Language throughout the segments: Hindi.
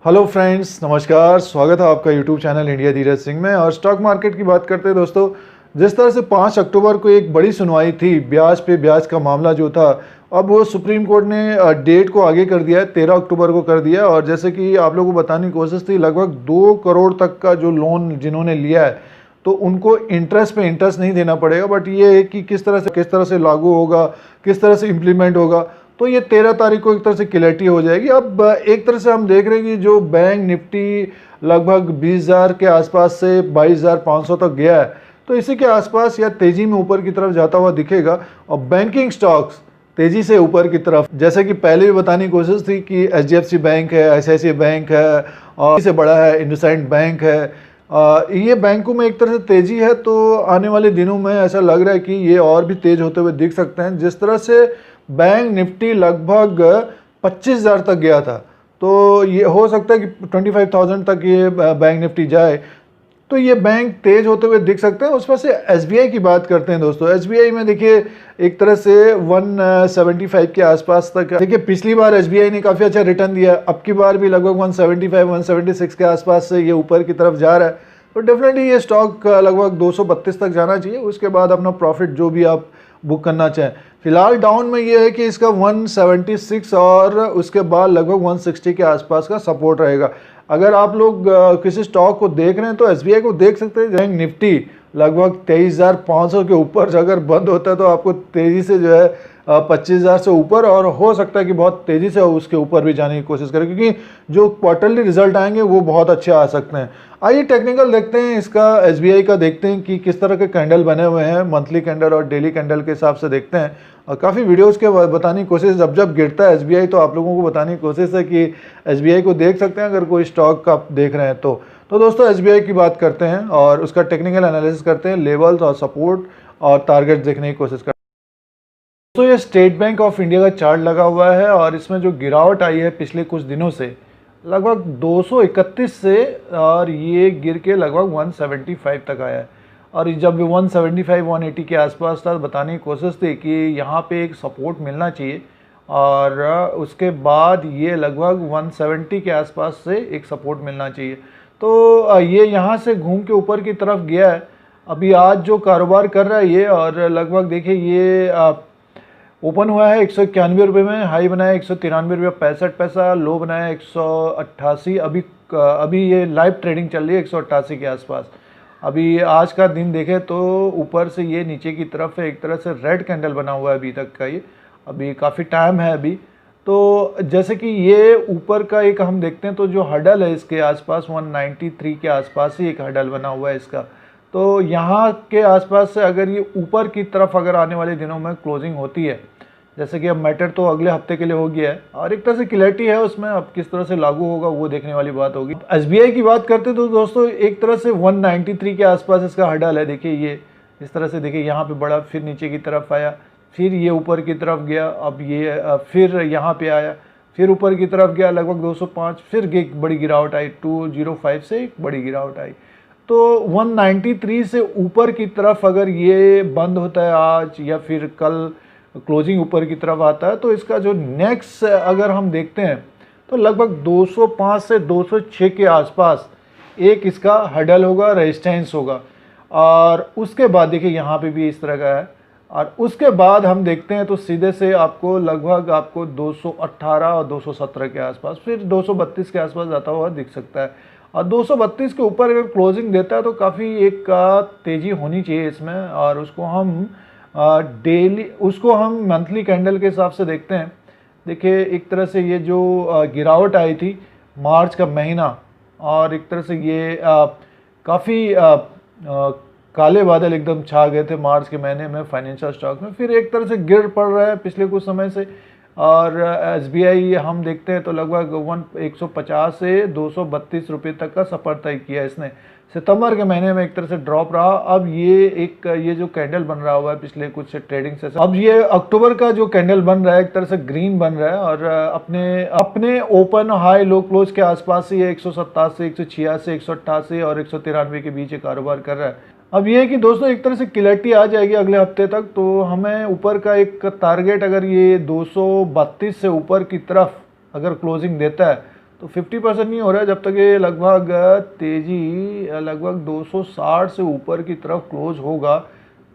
हेलो फ्रेंड्स, नमस्कार। स्वागत है आपका YouTube channel India Dheeraj Singh में। और स्टॉक मार्केट की बात करते हैं दोस्तों। जिस तरह से 5 अक्टूबर को एक बड़ी सुनवाई थी, ब्याज पे ब्याज का मामला जो था, अब वो सुप्रीम कोर्ट ने डेट को आगे कर दिया है, 13 अक्टूबर को कर दिया। और जैसे कि आप लोगों को बताने की कोशिश थी, लगभग 2 करोड़ तक का जो लोन जिन्होंने लिया है तो उनको इंटरेस्ट पे इंटरेस्ट नहीं देना पड़ेगा। बट ये है कि किस तरह से लागू होगा, किस तरह से इम्प्लीमेंट होगा, तो ये 13 तारीख को एक तरह से क्लैरिटी हो जाएगी। अब एक तरह से हम देख रहे हैं कि जो बैंक निफ्टी लगभग 20,000 के आसपास से 22,500 तक गया है, तो इसी के आसपास या तेजी में ऊपर की तरफ जाता हुआ दिखेगा। और बैंकिंग स्टॉक्स तेजी से ऊपर की तरफ, जैसे कि पहले भी बताने की कोशिश थी कि एचडीएफसी बैंक है, आईसीआईसीआई बैंक है, और इससे बड़ा है इंडसइंड बैंक है। ये बैंकों में एक तरह से तेजी है, तो आने वाले दिनों में ऐसा लग रहा है कि ये और भी तेज होते हुए दिख सकते हैं। जिस तरह से बैंक निफ्टी लगभग 25,000 तक गया था, तो ये हो सकता है कि 25,000 तक ये बैंक निफ्टी जाए, तो ये बैंक तेज होते हुए दिख सकते हैं। उसमें से एसबीआई की बात करते हैं दोस्तों। एसबीआई में देखिए एक तरह से 175 के आसपास तक, देखिए पिछली बार एसबीआई ने काफ़ी अच्छा रिटर्न दिया, अब की बार भी लगभग 175-176 के आसपास से ये ऊपर की तरफ जा रहा है। तो डेफिनेटली ये स्टॉक लगभग 232 तक जाना चाहिए, उसके बाद अपना प्रॉफिट जो भी आप बुक करना चाहें। फिलहाल डाउन में ये है कि इसका 176 और उसके बाद लगभग 160 के आसपास का सपोर्ट रहेगा। अगर आप लोग किसी स्टॉक को देख रहे हैं तो एसबीआई को देख सकते हैं। बैंक निफ्टी लगभग 23,500 के ऊपर अगर बंद होता है तो आपको तेज़ी से जो है 25,000 से ऊपर, और हो सकता है कि बहुत तेज़ी से उसके ऊपर भी जाने की कोशिश करें, क्योंकि जो क्वार्टरली रिजल्ट आएंगे वो बहुत अच्छे आ सकते हैं। आइए टेक्निकल देखते हैं इसका, एसबीआई का देखते हैं कि किस तरह के कैंडल बने हुए हैं, मंथली कैंडल और डेली कैंडल के हिसाब से देखते हैं। और काफ़ी वीडियोस के बताने की कोशिश, जब गिरता है एसबीआई तो आप लोगों को बताने की कोशिश है कि एसबीआई को देख सकते हैं अगर कोई स्टॉक आप देख रहे हैं तो दोस्तों एसबीआई की बात करते हैं और उसका टेक्निकल एनालिसिस करते हैं, लेवल्स और सपोर्ट और टारगेट देखने की कोशिश करते हैं। दोस्तों ये स्टेट बैंक ऑफ इंडिया का चार्ट लगा हुआ है और इसमें जो गिरावट आई है पिछले कुछ दिनों से लगभग 231 से, और ये गिर के लगभग 175 तक आया है। और जब 175-180 के आसपास था, बताने की कोशिश थी कि यहाँ पे एक सपोर्ट मिलना चाहिए, और उसके बाद ये लगभग 170 के आसपास से एक सपोर्ट मिलना चाहिए। तो ये यहाँ से घूम के ऊपर की तरफ गया है। अभी आज जो कारोबार कर रहा है ये, और लगभग देखिए ये ओपन हुआ है 191 रुपये में, हाई बनाया 193 रुपये 65 पैसा, लो बनाया 188। अभी ये लाइव ट्रेडिंग चल रही है 188 के आसपास। अभी आज का दिन देखें तो ऊपर से ये नीचे की तरफ है, एक तरह से रेड कैंडल बना हुआ है अभी तक का, ये अभी काफ़ी टाइम है अभी। तो जैसे कि ये ऊपर का एक हम देखते हैं तो जो हडल है इसके आसपास 193 के आसपास ही एक हडल बना हुआ है इसका। तो यहाँ के आसपास से अगर ये ऊपर की तरफ अगर आने वाले दिनों में क्लोजिंग होती है, जैसे कि अब मैटर तो अगले हफ्ते के लिए हो गया है और एक तरह से क्लैरिटी है उसमें, अब किस तरह से लागू होगा वो देखने वाली बात होगी। एसबीआई की बात करते तो दोस्तों एक तरह से 193 के आसपास इसका हडल है। देखिए ये इस तरह से, देखिए यहाँ पे बड़ा, फिर नीचे की तरफ आया, फिर ये ऊपर की तरफ गया, अब ये फिर यहाँ पे आया, फिर ऊपर की तरफ गया लगभग 205, फिर एक बड़ी गिरावट आई 205 से एक बड़ी गिरावट आई। तो 193 से ऊपर की तरफ अगर ये बंद होता है आज या फिर कल क्लोजिंग ऊपर की तरफ आता है, तो इसका जो नेक्स्ट अगर हम देखते हैं तो लगभग 205 से 206 के आसपास एक इसका हडल होगा, रेजिस्टेंस होगा। और उसके बाद देखिए यहाँ पे भी इस तरह का है, और उसके बाद हम देखते हैं तो सीधे से आपको लगभग आपको 218 और 217 के आसपास, फिर 232 के आसपास जाता हुआ दिख सकता है। और 232 के ऊपर अगर क्लोजिंग देता है तो काफ़ी एक तेज़ी होनी चाहिए इसमें, और उसको हम मंथली कैंडल के हिसाब से देखते हैं। देखिए एक तरह से ये जो गिरावट आई थी मार्च का महीना, और एक तरह से ये काफ़ी काले बादल एकदम छा गए थे मार्च के महीने में फाइनेंशियल स्टॉक में, फिर एक तरह से गिर पड़ रहा है पिछले कुछ समय से। और एसबीआई हम देखते हैं तो लगभग 150 से 232 रुपये तक का सफर तय किया इसने। सितंबर के महीने में एक तरह से ड्रॉप रहा। अब ये जो कैंडल बन रहा हुआ है पिछले कुछ ट्रेडिंग सेशन, अब ये अक्टूबर का जो कैंडल बन रहा है एक तरह से ग्रीन बन रहा है, और अपने ओपन हाई लो क्लोज के आसपास ही 187, 186, 188 और 193 के बीच कारोबार कर रहा है। अब ये है कि दोस्तों एक तरह से क्लैरिटी आ जाएगी अगले हफ्ते तक, तो हमें ऊपर का एक टारगेट अगर ये 232 से ऊपर की तरफ अगर क्लोजिंग देता है तो 50% नहीं हो रहा है जब तक ये लगभग तेज़ी लगभग 260 से ऊपर की तरफ क्लोज होगा,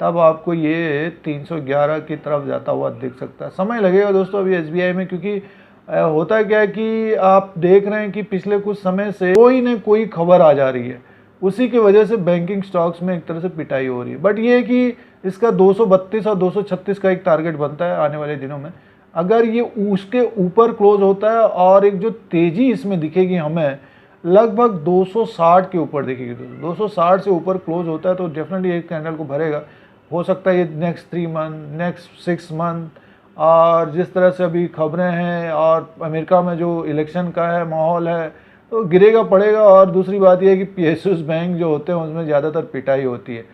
तब आपको ये 311 की तरफ जाता हुआ दिख सकता है। समय लगेगा दोस्तों अभी एसबीआई में, क्योंकि होता क्या है कि आप देख रहे हैं कि पिछले कुछ समय से कोई न कोई खबर आ जा रही है, उसी की वजह से बैंकिंग स्टॉक्स में एक तरह से पिटाई हो रही है। बट ये है कि इसका 232 और 236 का एक टारगेट बनता है आने वाले दिनों में। अगर ये उसके ऊपर क्लोज होता है और एक जो तेज़ी इसमें दिखेगी हमें लगभग 260 के ऊपर दिखेगी, 260 से ऊपर क्लोज होता है तो डेफिनेटली एक कैंडल को भरेगा। हो सकता है ये नेक्स्ट 3 मंथ, नेक्स्ट 6 मंथ, और जिस तरह से अभी खबरें हैं और अमेरिका में जो इलेक्शन का है माहौल है, तो गिरेगा पड़ेगा। और दूसरी बात यह है कि पीएसयूज बैंक जो होते हैं उसमें ज़्यादातर पिटाई होती है।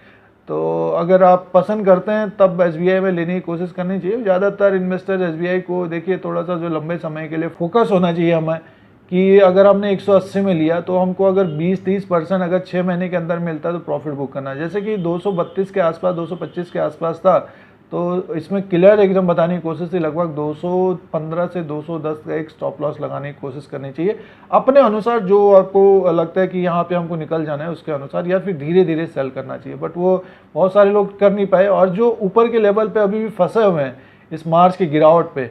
तो अगर आप पसंद करते हैं तब एसबीआई में लेने की कोशिश करनी चाहिए। ज़्यादातर इन्वेस्टर एसबीआई को देखिए थोड़ा सा जो लंबे समय के लिए फोकस होना चाहिए हमें, कि अगर हमने 180 में लिया तो हमको अगर 20-30% अगर 6 महीने के अंदर मिलता है तो प्रॉफिट बुक करना है। जैसे कि 232 के आसपास, 225 के आसपास था, तो इसमें क्लियर एकदम बताने की कोशिश थी, लगभग 215 से 210 का एक स्टॉप लॉस लगाने की कोशिश करनी चाहिए अपने अनुसार। जो आपको लगता है कि यहाँ पे हमको निकल जाना है उसके अनुसार, या फिर धीरे धीरे सेल करना चाहिए। बट वो बहुत सारे लोग कर नहीं पाए, और जो ऊपर के लेवल पे अभी भी फंसे हुए हैं इस मार्च की गिरावट पे,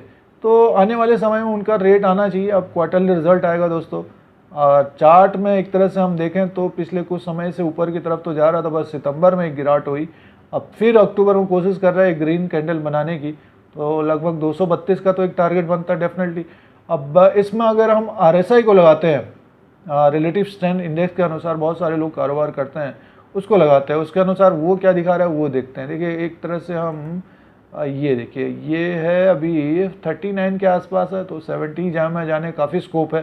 तो आने वाले समय में उनका रेट आना चाहिए। अब क्वार्टरली रिजल्ट आएगा दोस्तों, और चार्ट में एक तरह से हम देखें तो पिछले कुछ समय से ऊपर की तरफ तो जा रहा था, बस सितंबर में एक गिरावट हुई। अब फिर अक्टूबर में कोशिश कर रहा है ग्रीन कैंडल बनाने की, तो लगभग 232 का तो एक टारगेट बनता है डेफिनेटली। अब इसमें अगर हम आरएसआई को लगाते हैं, रिलेटिव स्ट्रेंथ इंडेक्स के अनुसार बहुत सारे लोग कारोबार करते हैं, उसको लगाते हैं, उसके अनुसार वो क्या दिखा रहा है वो देखते हैं। देखिए एक तरह से हम ये देखिए, ये है अभी 39 के आसपास है, तो 70 जहाँ में जाने काफ़ी स्कोप है।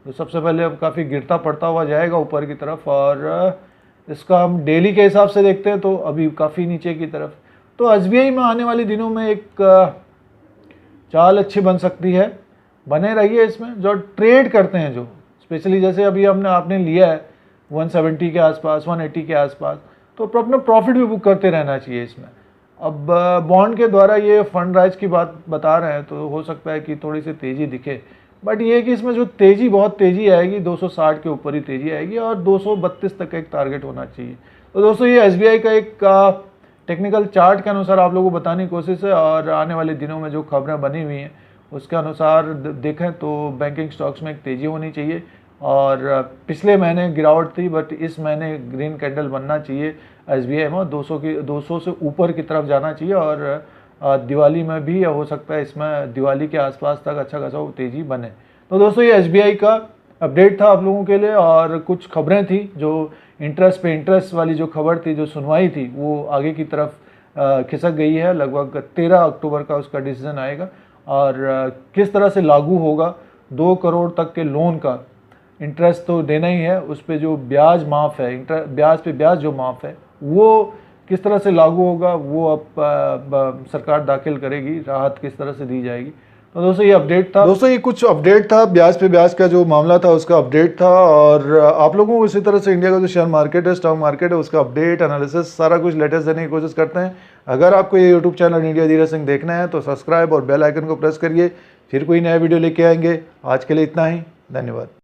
तो सबसे पहले अब काफ़ी गिरता पड़ता हुआ जाएगा ऊपर की तरफ, और इसका हम डेली के हिसाब से देखते हैं तो अभी काफ़ी नीचे की तरफ। तो एसबीआई में आने वाले दिनों में एक चाल अच्छी बन सकती है, बने रहिए इसमें। जो ट्रेड करते हैं, जो स्पेशली जैसे अभी आपने लिया है 170 के आसपास, 180 के आसपास, तो अपना प्रॉफिट भी बुक करते रहना चाहिए इसमें। अब बॉन्ड के द्वारा ये फंड राइज की बात बता रहे हैं, तो हो सकता है कि थोड़ी सी तेज़ी दिखे, बट ये है कि इसमें जो तेज़ी बहुत तेज़ी आएगी 260 के ऊपर ही तेज़ी आएगी, और 232 तक का एक टारगेट होना चाहिए। तो दोस्तों ये एसबीआई का एक टेक्निकल चार्ट के अनुसार आप लोगों को बताने की कोशिश है, और आने वाले दिनों में जो खबरें बनी हुई हैं उसके अनुसार देखें तो बैंकिंग स्टॉक्स में एक तेज़ी होनी चाहिए। और पिछले महीने गिरावट थी, बट इस महीने ग्रीन कैंडल बनना चाहिए एसबीआई में, 200 से ऊपर की तरफ जाना चाहिए। और दिवाली में भी हो सकता है इसमें दिवाली के आसपास तक अच्छा खासा तेज़ी बने। तो दोस्तों ये एसबीआई का अपडेट था आप लोगों के लिए, और कुछ खबरें थी जो इंटरेस्ट वाली जो खबर थी, जो सुनवाई थी, वो आगे की तरफ खिसक गई है। लगभग 13 अक्टूबर का उसका डिसीजन आएगा, और किस तरह से लागू होगा 2 करोड़ तक के लोन का इंटरेस्ट तो देना ही है, उस पर जो ब्याज माफ़ है, ब्याज पे ब्याज जो माफ़ है, वो किस तरह से लागू होगा, वो अब सरकार दाखिल करेगी, राहत किस तरह से दी जाएगी। तो दोस्तों ये अपडेट था, दोस्तों ये कुछ अपडेट था, ब्याज पे ब्याज का जो मामला था उसका अपडेट था। और आप लोगों को इसी तरह से इंडिया का जो शेयर मार्केट है, स्टॉक मार्केट है, उसका अपडेट, एनालिसिस, सारा कुछ लेटेस्ट देने की कोशिश करते हैं। अगर आपको ये YouTube channel India Dheeraj Singh देखना है तो सब्सक्राइब और बेल आइकन को प्रेस करिए, फिर कोई नया वीडियो लेके आएंगे। आज के लिए इतना ही, धन्यवाद।